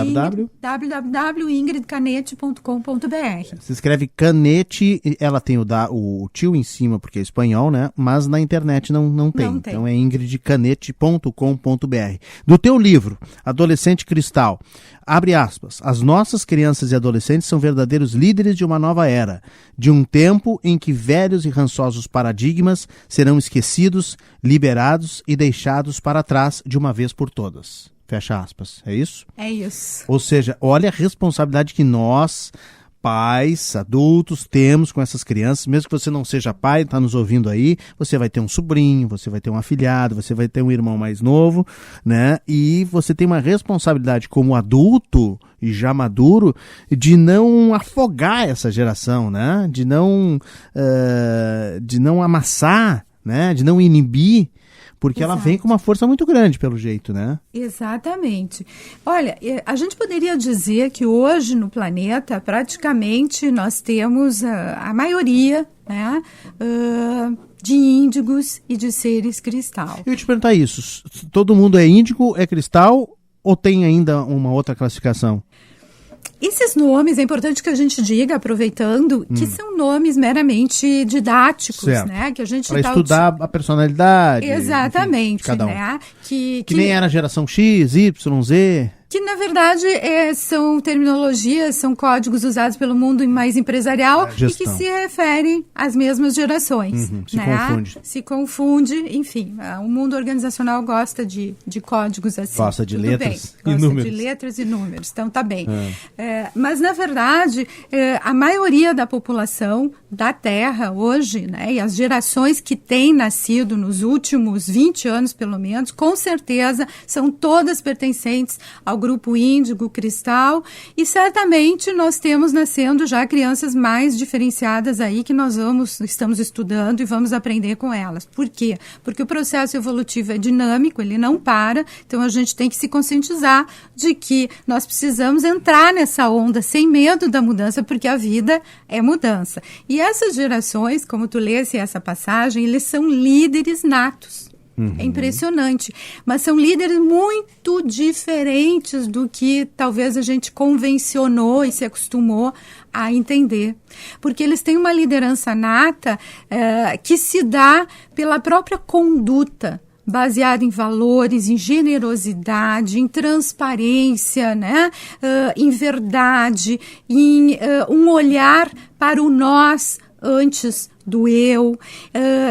www.ingridcanete.com.br. Se escreve Canete, ela tem o tio em cima, porque é espanhol, né? Mas na internet não tem. Então é ingridcanete.com.br. Do teu livro, Adolescente Cristal, abre aspas, as nossas crianças e adolescentes são verdadeiros líderes de uma nova era, de um tempo em que velhos e rançosos paradigmas serão esquecidos, liberados e deixados para trás de uma vez por todas. Fecha aspas. É isso? É isso. Ou seja, olha a responsabilidade que nós, pais, adultos, temos com essas crianças. Mesmo que você não seja pai, está nos ouvindo aí, você vai ter um sobrinho, você vai ter um afilhado, você vai ter um irmão mais novo, né? E você tem uma responsabilidade como adulto e já maduro de não afogar essa geração, né? De não amassar, né? De não inibir, porque ela vem com uma força muito grande, pelo jeito, né? Exatamente. Olha, a gente poderia dizer que hoje no planeta, praticamente, nós temos a maioria, né, de índigos e de seres cristal. Eu ia te perguntar isso. Todo mundo é índigo, é cristal, ou tem ainda uma outra classificação? Esses nomes, é importante que a gente diga, aproveitando, que são nomes meramente didáticos, certo. né? Que a gente para estudar a personalidade. Exatamente, enfim, de cada um. né? Que nem era a geração X, Y, Z... Que, na verdade, são terminologias, são códigos usados pelo mundo mais empresarial e que se referem às mesmas gerações. Se confunde, enfim. O mundo organizacional gosta de códigos assim. Gosta de letras e números. Gosta de letras e números, então tá bem. Mas, na verdade, a maioria da população da Terra hoje, né, e as gerações que têm nascido nos últimos 20 anos, pelo menos, com certeza, são todas pertencentes ao grupo índigo, cristal, e certamente nós temos nascendo já crianças mais diferenciadas aí que nós estamos estudando e vamos aprender com elas. Por quê? Porque o processo evolutivo é dinâmico, ele não para, então a gente tem que se conscientizar de que nós precisamos entrar nessa onda sem medo da mudança, porque a vida é mudança. E essas gerações, como tu lesse essa passagem, eles são líderes natos. É impressionante, mas são líderes muito diferentes do que talvez a gente convencionou e se acostumou a entender, porque eles têm uma liderança nata que se dá pela própria conduta, baseada em valores, em generosidade, em transparência, né? Em verdade, em um olhar para o nós antes do eu,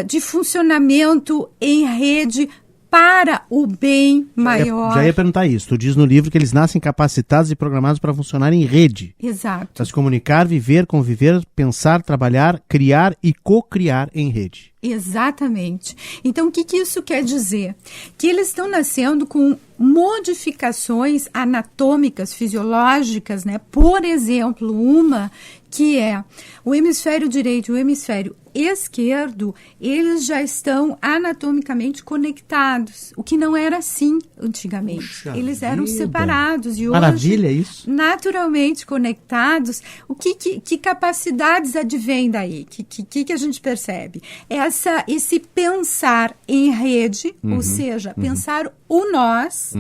de funcionamento em rede para o bem maior. Já ia perguntar isso. Tu diz no livro que eles nascem capacitados e programados para funcionar em rede. Exato. Para se comunicar, viver, conviver, pensar, trabalhar, criar e co-criar em rede. Exatamente. Então, o que isso quer dizer? Que eles estão nascendo com modificações anatômicas, fisiológicas, né? Por exemplo, uma que é o hemisfério direito e o hemisfério esquerdo, eles já estão anatomicamente conectados, o que não era assim antigamente. Puxa eles eram vida. separados e Maravilha hoje, isso. naturalmente conectados. Que capacidades advêm daí? Que a gente percebe? Esse pensar em rede, ou seja, pensar o nós,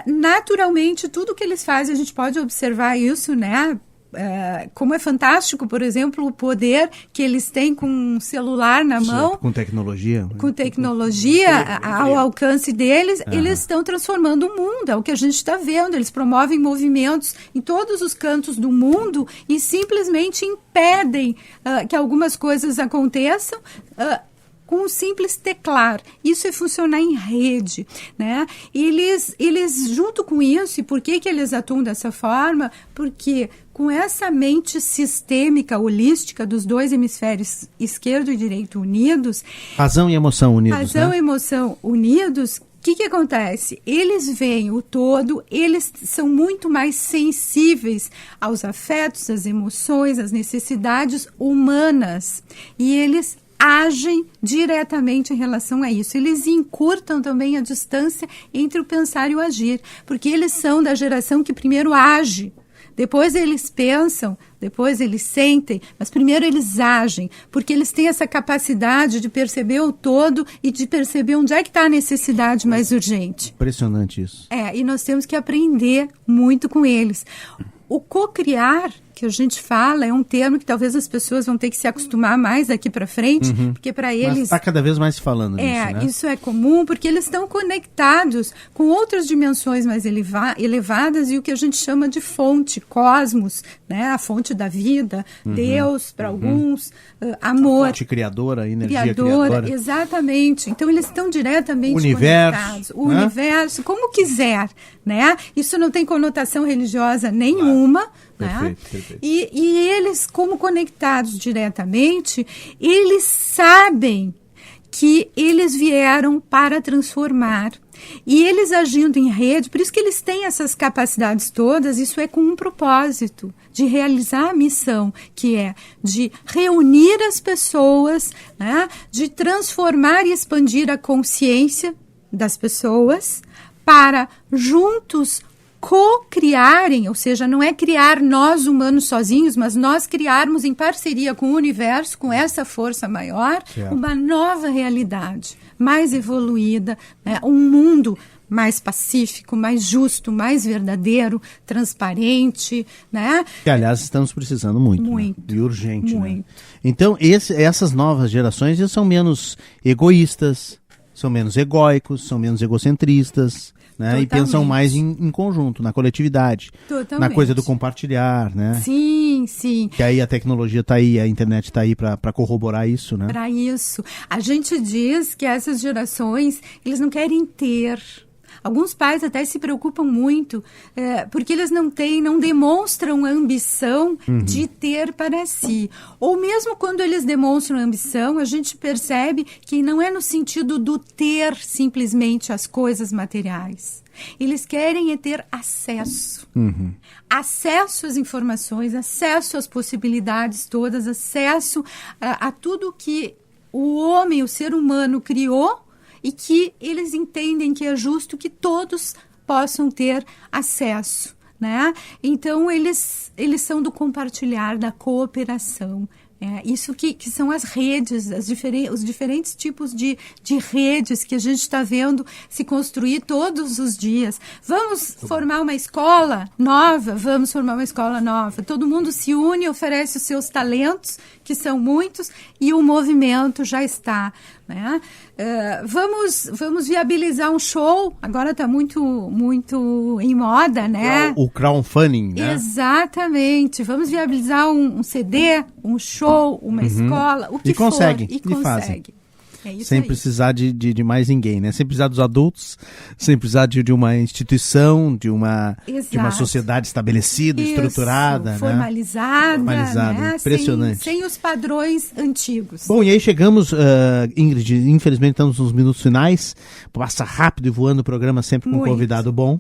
naturalmente tudo que eles fazem, a gente pode observar isso, né? Como é fantástico, por exemplo, o poder que eles têm com um celular na mão. Com tecnologia. Com tecnologia ao alcance deles, eles estão transformando o mundo. É o que a gente está vendo. Eles promovem movimentos em todos os cantos do mundo e simplesmente impedem que algumas coisas aconteçam com um simples teclar. Isso é funcionar em rede, né? Eles junto com isso, e por que eles atuam dessa forma? Porque com essa mente sistêmica, holística dos dois hemisférios esquerdo e direito unidos... Razão e emoção unidos, Razão e emoção unidos... O que acontece? Eles veem o todo, eles são muito mais sensíveis aos afetos, às emoções, às necessidades humanas. E eles agem diretamente em relação a isso. Eles encurtam também a distância entre o pensar e o agir, porque eles são da geração que primeiro age, depois eles pensam, depois eles sentem, mas primeiro eles agem, porque eles têm essa capacidade de perceber o todo e de perceber onde é que está a necessidade mais urgente. Impressionante isso. E nós temos que aprender muito com eles. O co-criar, que a gente fala, é um termo que talvez as pessoas vão ter que se acostumar mais daqui para frente, porque para eles... Mas está cada vez mais se falando disso, né? Isso é comum, porque eles estão conectados com outras dimensões mais elevadas e o que a gente chama de fonte, cosmos, né? A fonte da vida, Deus para alguns, amor. A fonte criadora, energia criadora. Exatamente. Então eles estão diretamente conectados. O universo, como quiser, né? Isso não tem conotação religiosa nenhuma. Perfeito. E eles, como conectados diretamente, eles sabem que eles vieram para transformar. E eles agindo em rede, por isso que eles têm essas capacidades todas, isso é com um propósito, de realizar a missão, que é de reunir as pessoas, né, de transformar e expandir a consciência das pessoas, para juntos co-criarem, ou seja, não é criar nós humanos sozinhos, mas nós criarmos em parceria com o universo, com essa força maior, uma nova realidade, mais evoluída, né? Um mundo mais pacífico, mais justo, mais verdadeiro, transparente, né? Que, aliás, estamos precisando muito. Muito. Né? E urgente, Muito. Né? Então, essas novas gerações eles são menos egoístas, são menos egóicos, são menos egocentristas, né? E pensam mais em conjunto, na coletividade. Totalmente. Na coisa do compartilhar, né? Sim, sim. Que aí a tecnologia está aí, a internet está aí para corroborar isso, né? Para isso. A gente diz que essas gerações, eles não querem ter. Alguns pais até se preocupam muito, porque eles não demonstram ambição de ter para si. Ou mesmo quando eles demonstram ambição, a gente percebe que não é no sentido do ter simplesmente as coisas materiais. Eles querem ter acesso. Acesso às informações, acesso às possibilidades todas, acesso a tudo que o homem, o ser humano criou, e que eles entendem que é justo que todos possam ter acesso, né? Então, eles são do compartilhar, da cooperação. Isso que são as redes, os diferentes tipos de redes que a gente está vendo se construir todos os dias. Vamos formar uma escola nova? Vamos formar uma escola nova. Todo mundo se une, oferece os seus talentos, que são muitos, e o movimento já está. Né? Vamos viabilizar um show, agora está muito em moda, né? O crowdfunding, né? Exatamente. Vamos viabilizar um CD, um show, uma escola, o que e consegue, for. E consegue. Fazem. É isso sem aí. precisar de mais ninguém, né? Sem precisar dos adultos, sem precisar de uma instituição, de uma sociedade estabelecida, estruturada, formalizada, né? Impressionante. Sem os padrões antigos. Bom, e aí chegamos, Ingrid, infelizmente estamos nos minutos finais, passa rápido e voando o programa sempre com um convidado bom.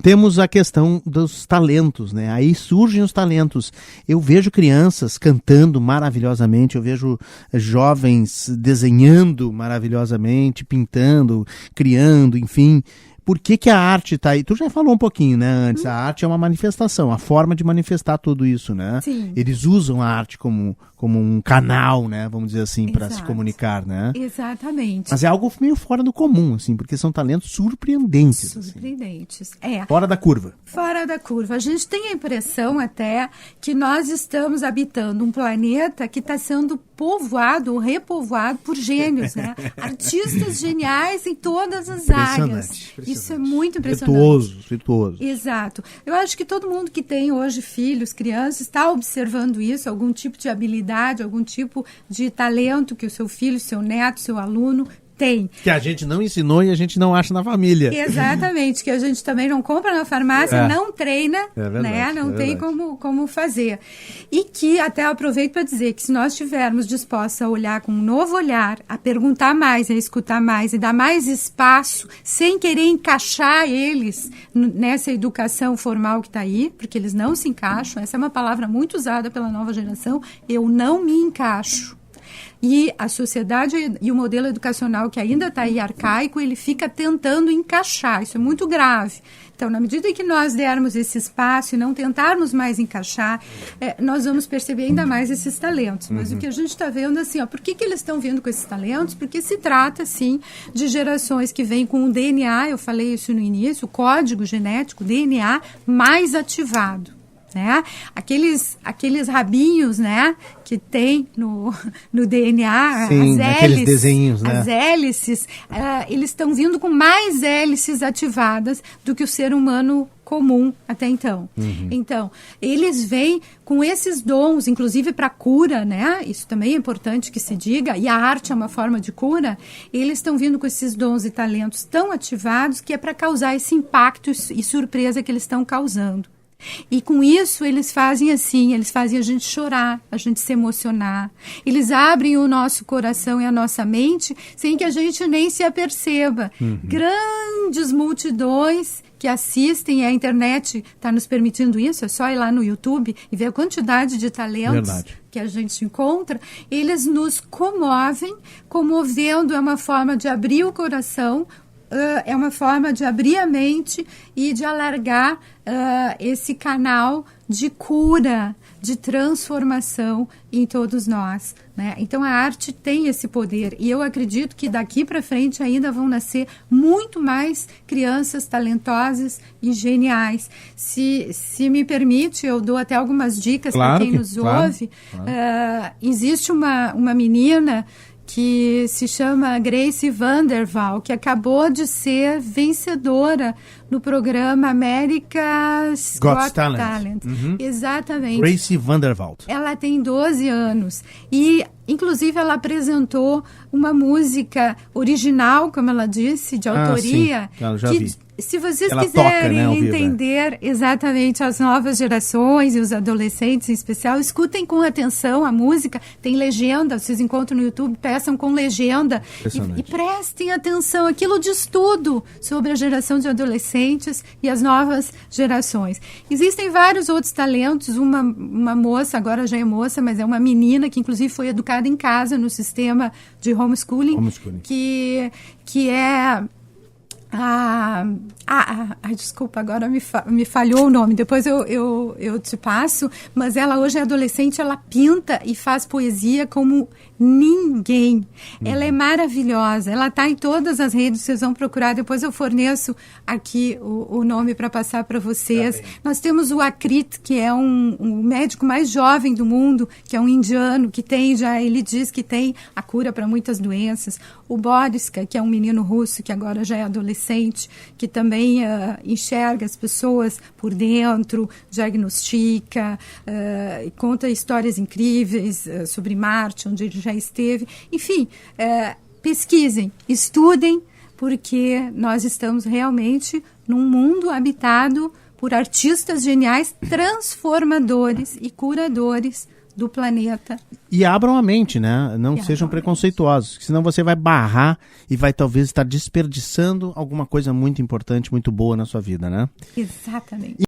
Temos a questão dos talentos, né? Aí surgem os talentos. Eu vejo crianças cantando maravilhosamente, eu vejo jovens desenhando maravilhosamente, pintando, criando, enfim. Por que a arte está aí? Tu já falou um pouquinho, né, antes. A arte é uma manifestação, a forma de manifestar tudo isso, né? Sim. Eles usam a arte como um canal, né, vamos dizer assim, para se comunicar, né? Exatamente. Mas é algo meio fora do comum, assim, porque são talentos surpreendentes. Surpreendentes, assim. Fora da curva. Fora da curva. A gente tem a impressão até que nós estamos habitando um planeta que está sendo povoado ou repovoado por gênios, né? Artistas geniais em todas as áreas. Isso é muito impressionante. Virtuoso. Exato. Eu acho que todo mundo que tem hoje filhos, crianças, está observando isso, algum tipo de habilidade, algum tipo de talento que o seu filho, seu neto, seu aluno tem. Que a gente não ensinou e a gente não acha na família. Exatamente, que a gente também não compra na farmácia, não treina, né? Não tem como fazer. E que até aproveito para dizer que se nós estivermos dispostos a olhar com um novo olhar, a perguntar mais, a escutar mais e dar mais espaço, sem querer encaixar eles nessa educação formal que está aí, porque eles não se encaixam, essa é uma palavra muito usada pela nova geração, eu não me encaixo. E a sociedade e o modelo educacional que ainda está aí arcaico, ele fica tentando encaixar. Isso é muito grave. Então, na medida que nós dermos esse espaço e não tentarmos mais encaixar, nós vamos perceber ainda mais esses talentos. Mas o que a gente está vendo, assim, por que eles estão vindo com esses talentos? Porque se trata, sim, de gerações que vêm com o DNA, eu falei isso no início, o código genético, DNA, mais ativado. Né? Aqueles rabinhos, né, que tem no DNA, sim, as hélices, aqueles desenhos, né? As hélices, eles estão vindo com mais hélices ativadas do que o ser humano comum até então. Então, eles vêm com esses dons, inclusive para cura, né? Isso também é importante que se diga, e a arte é uma forma de cura. Eles estão vindo com esses dons e talentos tão ativados que é para causar esse impacto e surpresa que eles estão causando. E com isso eles fazem assim, eles fazem a gente chorar, a gente se emocionar. Eles abrem o nosso coração e a nossa mente sem que a gente nem se aperceba. Grandes multidões que assistem, e a internet está nos permitindo isso, é só ir lá no YouTube e ver a quantidade de talentos que a gente encontra. Eles nos comovem, comovendo é uma forma de abrir o coração é uma forma de abrir a mente e de alargar esse canal de cura, de transformação em todos nós, né? Então a arte tem esse poder e eu acredito que daqui para frente ainda vão nascer muito mais crianças talentosas e geniais. Se me permite, eu dou até algumas dicas para quem nos ouve. Existe uma menina que se chama Grace Vanderwaal, que acabou de ser vencedora no programa America's Got Talent. Uhum. Exatamente. Grace Vanderwaal. Ela tem 12 anos e, inclusive, ela apresentou uma música original, como ela disse, de autoria. Sim. Eu já vi. Se vocês ela quiserem toca, né, entender exatamente as novas gerações e os adolescentes em especial, escutem com atenção a música, tem legenda, vocês encontram no YouTube, peçam com legenda e prestem atenção, aquilo diz tudo sobre a geração de adolescentes e as novas gerações. Existem vários outros talentos, uma moça, agora já é moça, mas é uma menina que inclusive foi educada em casa no sistema de homeschooling. Que é... desculpa, agora me falhou o nome, depois eu te passo, mas ela hoje é adolescente, ela pinta e faz poesia como ninguém. Ela é maravilhosa, ela está em todas as redes, vocês vão procurar, depois eu forneço aqui o nome para passar para vocês. Nós temos o Akrit, que é um médico mais jovem do mundo, que é um indiano, que ele diz que tem a cura para muitas doenças. O Boriska, que é um menino russo, que agora já é adolescente, que também enxerga as pessoas por dentro, diagnostica, conta histórias incríveis sobre Marte, onde ele já esteve. Enfim, pesquisem, estudem, porque nós estamos realmente num mundo habitado por artistas geniais, transformadores e curadores do planeta. E abram a mente, né? Não sejam preconceituosos, senão você vai barrar e vai talvez estar desperdiçando alguma coisa muito importante, muito boa na sua vida, né? Exatamente.